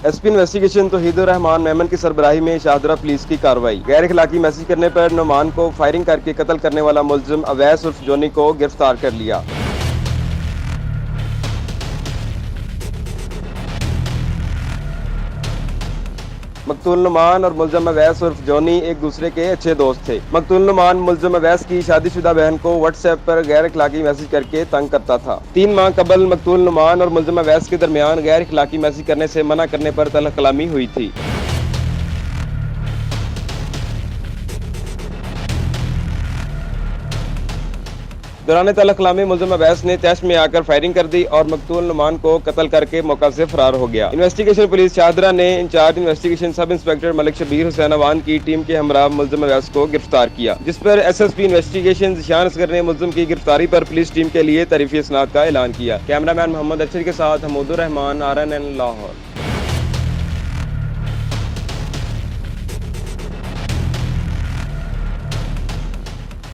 SP investigation तौहीदुर Rahman Memon की सरबराही में Shahdara police की कार्रवाई। गैर इखलाकी मैसेज करने पर नुमान को फायरिंग करके कत्ल करने वाला मुलजिम अवैस उर्फ जोनी को गिरफ्तार कर लिया। मकतूल नुमान और मुलजिम अवैस उर्फ जोनी एक दूसरे के अच्छे दोस्त थे। मकतूल नुमान मुलजिम अवैस की शादीशुदा बहन को व्हाट्सएप पर गैर इखलाकी मैसेज करके तंग करता था। 3 माह कबल मकतूल नुमान और मुलजिम अवैस के दरमियान गैर इखलाकी मैसेज करने से मना करने पर तलख कलामी हुई थी। दौरान तलख कलामी मुलजिम अवैस ने तैश में आकर फायरिंग कर दी और मकतूल नुमान को कत्ल करके मौका से फरार हो गया। इन्वेस्टिगेशन पुलिस शाहदरा ने incharge investigation sub inspector Malik Shabir Hussain Awan की टीम के हमरा मुलजिम अवैस को गिरफ्तार किया, जिस पर एसएसपी इन्वेस्टिगेशन ज़िशान असगर ने मुलजिम की गिरफ्तारी पर पुलिस टीम के लिए तारीफी इसनाद का ऐलान किया। कैमरामैन मोहम्मद अरशद के साथ हमूदुर रहमान, RNN लाहौर।